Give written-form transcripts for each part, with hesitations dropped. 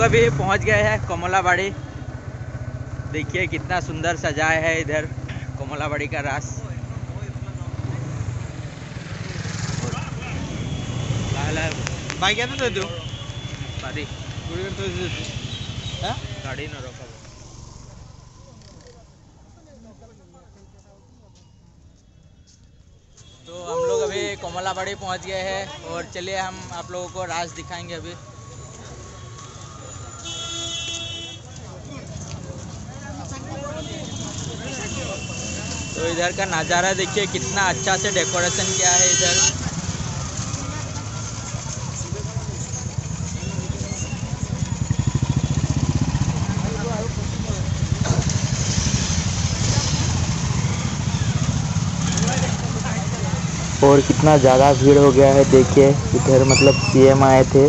अभी पहुंच गए हैं कमलाबाड़ी। देखिए कितना सुंदर सजाया है इधर कमलाबाड़ी का रास। बाइक आता तो दो बारी गाड़ी न रोका। तो हम लोग अभी कमलाबाड़ी पहुंच गए हैं और चलिए हम आप लोगों को रास दिखाएंगे अभी। तो इधर का नज़ारा देखिए कितना अच्छा से डेकोरेशन किया है इधर। और कितना ज़्यादा भीड़ हो गया है देखिए इधर, मतलब सीएम आए थे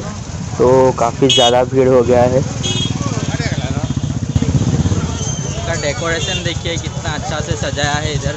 तो काफ़ी ज़्यादा भीड़ हो गया है। का डेकोरेशन देखिए कितना अच्छा से सजाया है इधर।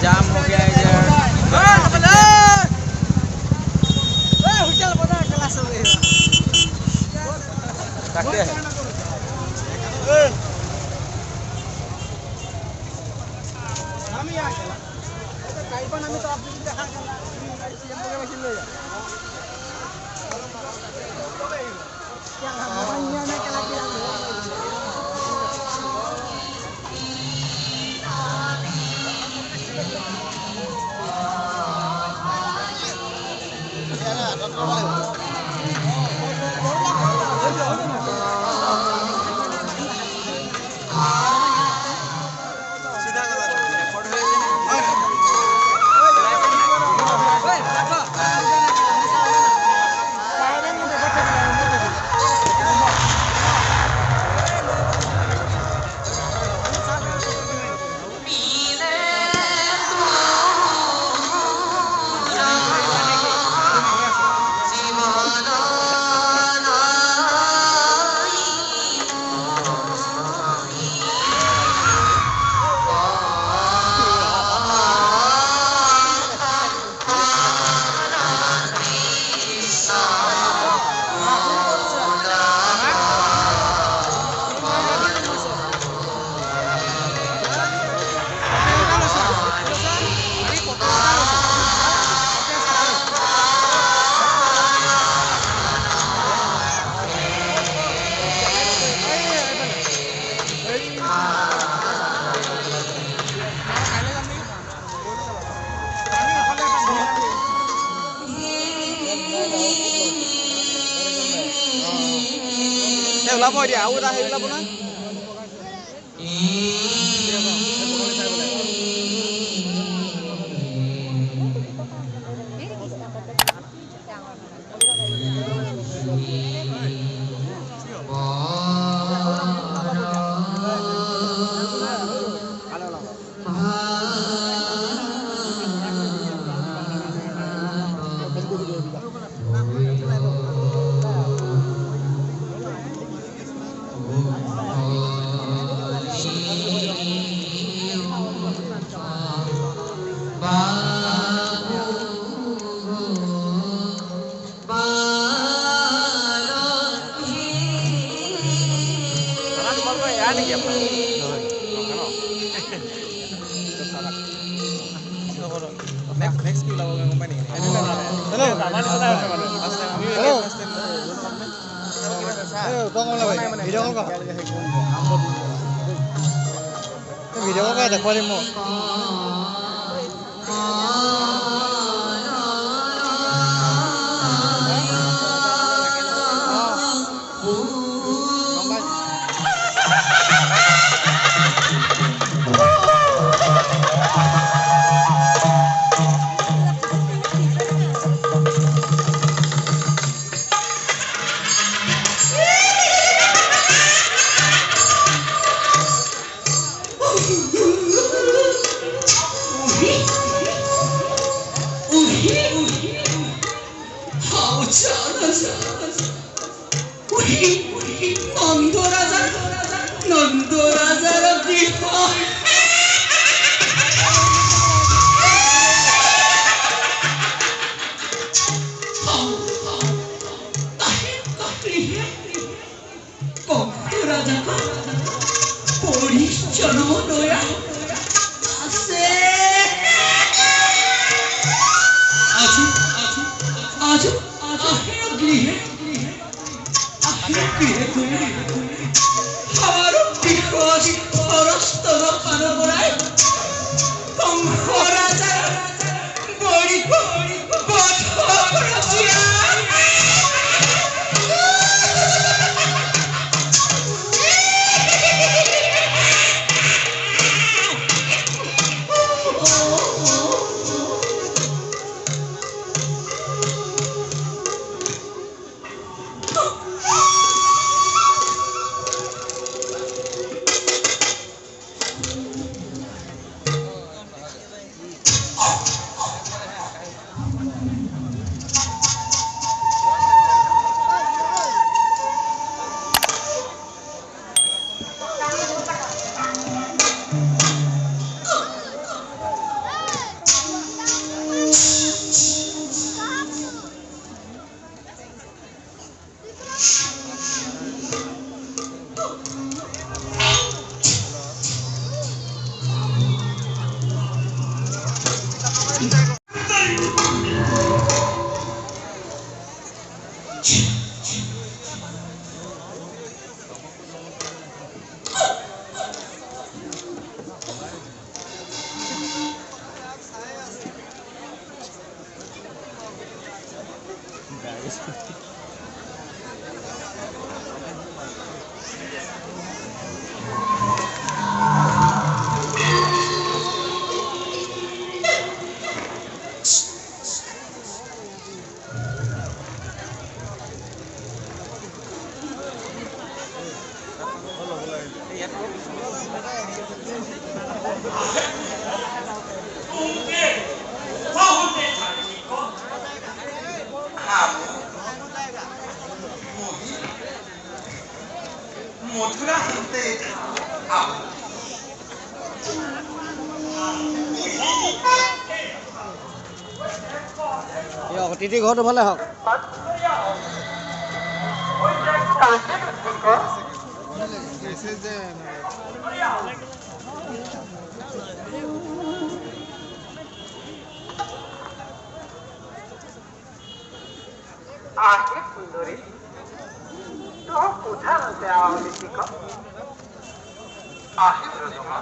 जाम हो गया है इधर। ওলাব এতিয়া আৰু এটা হেৰি ওলাব নহয়। ভিডিঅ' কৰা দেখুৱাই দিম মই। নন্দরাজার গৃহ রাজাকে পরিচ্ছন্ন দয়া আছে আজু আজু আজু আহির গৃহে আমার বিকশ পরস্তর পান করায় কংস রাজার বড়ি বধ করাছিয়া মথুরা হতে অতিথি ঘৰটো ভালে হওক আহে সুন্দরী তো কোথা হতে আওয়ালি ঠিক আহে ব্রজমা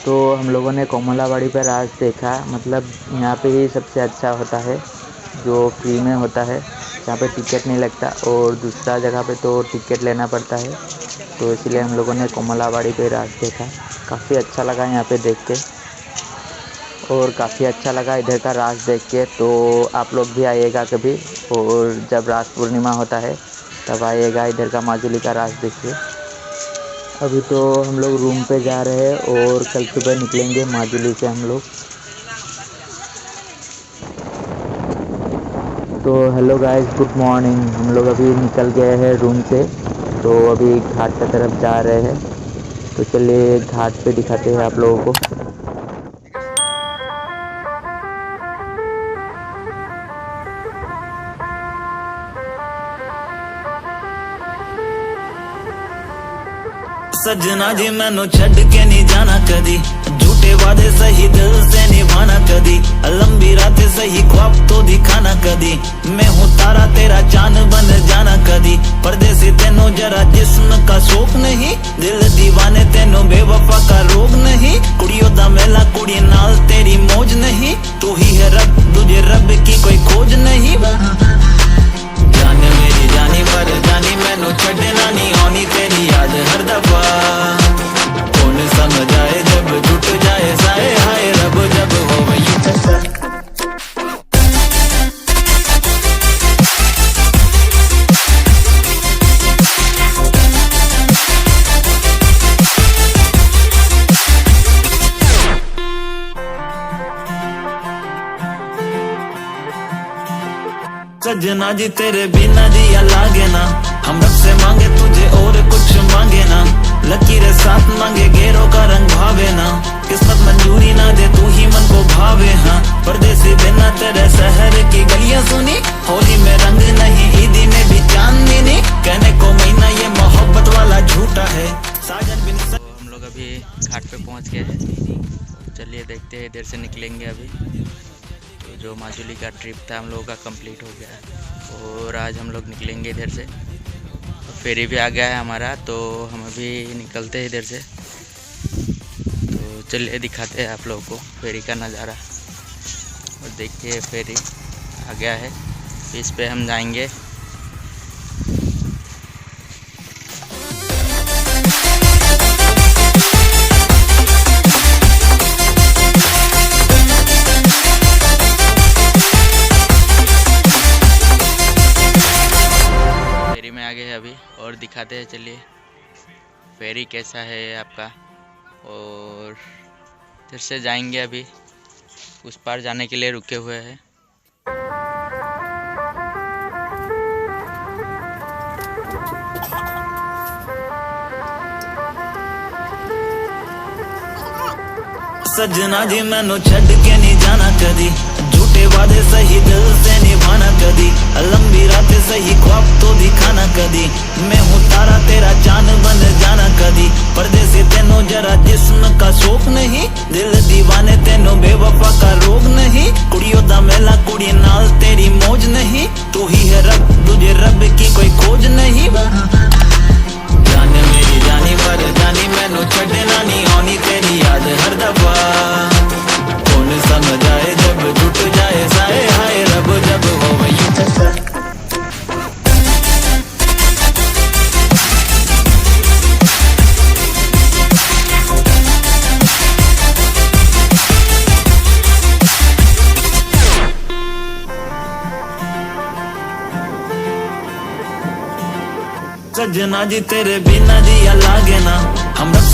तो हम लोगों ने कोमलाबाड़ी पर राज देखा, मतलब यहाँ पे ही सबसे अच्छा होता है जो फ्री में होता है, यहाँ पे टिकट नहीं लगता और दूसरा जगह पे तो टिकट लेना पड़ता है। तो इसलिए हम लोगों ने कोमलाबाड़ी पे राज देखा, काफ़ी अच्छा लगा यहाँ पे देख के और काफ़ी अच्छा लगा इधर का राज देख के। तो आप लोग भी आइएगा कभी, और जब रास पूर्णिमा होता है तब आइएगा इधर का माजुली का राज देखिए। अभी तो हम लोग रूम पे जा रहे हैं और कल सुबह निकलेंगे माजुली से हम लोग। तो हेलो गाइस, गुड मॉर्निंग। हम लोग अभी निकल गए हैं रूम से, तो अभी घाट की तरफ जा रहे हैं। तो चलिए घाट पे दिखाते हैं आप लोगों को। सजना जी मैनू छड़ के नहीं जाना कदी, झूठे वादे सही दिल से निभाना कदी, लंबी रातें सही ख्वाब तो दिखाना कदी। मैं हूँ तारा तेरा चांद बन जाना कदी, परदेसी तेनों जरा जिस्म का शौक नहीं, दिल दीवाने तेनों बेवफा का रोग नहीं। कुड़ियों दा मेला कुड़ी नाल तेरी मौज नहीं, तू ही है रब तुझे रब की कोई खोज नहीं। जान मेरी जानी पर जानी मैनू छड़ना नहीं आनी तेरी याद हर दफा। कौन समझ आए जब टूट जाए साए हाय रब जब हो वही सजना जी तेरे बिना दिया लागे ना, हम रब से मांगे तुझे और कुछ मांगे ना, लकीरें साथ मांगे गेरों का रंग भावे ना, किस्मत मंजूरी ना दे तू ही मन को भावे। हाँ परदेसी बिना तेरे शहर की गलियां सुनी, होली में रंग नहीं ईदी में भी चांदनी नहीं, कहने को महीना ये मोहब्बत वाला झूठा है साजन बिन। तो हम लोग अभी घाट पे पहुंच गए हैं। चलिए देखते हैं, इधर से निकलेंगे अभी। तो जो माजुली का ट्रिप था हम लोगों का कंप्लीट हो गया है और आज हम लोग निकलेंगे इधर से। तो फेरी भी आ गया है हमारा, तो हम अभी निकलते हैं इधर से। तो चलिए दिखाते हैं आप लोगों को फेरी का नज़ारा। और देखिए फेरी आ गया है, इस पे हम जाएंगे। अभी और दिखाते हैं, चलिए फेरी कैसा है आपका। और फिर से जाएंगे, अभी उस पार जाने के लिए रुके हुए हैं। सजना जी मैनू छड़ के नहीं जाना कदी, झूठे वादे सही दिल से निभाना कदी, लंबी रातें सही ख्वाब तो दिखाना कदी। मैं हूँ तारा तेरा चांद बन जाना कदी, परदेसी तेनों जरा जिस्म का शौक नहीं, दिल दीवाने तेनों बेवफा का रोग नहीं। कुड़ियों दा मेला कुड़ी नाल तेरी मौज नहीं, तू ही है रब तुझे रब की कोई खोज नहीं। जान मेरी जानी पर जानी मैनू छड़ना नहीं आनी तेरी याद हर दफा। कौन समझ आए जब टूट जाए साए हाय रब जब हो वही सजना जी तेरे बिना दिया लागे ना, हम रब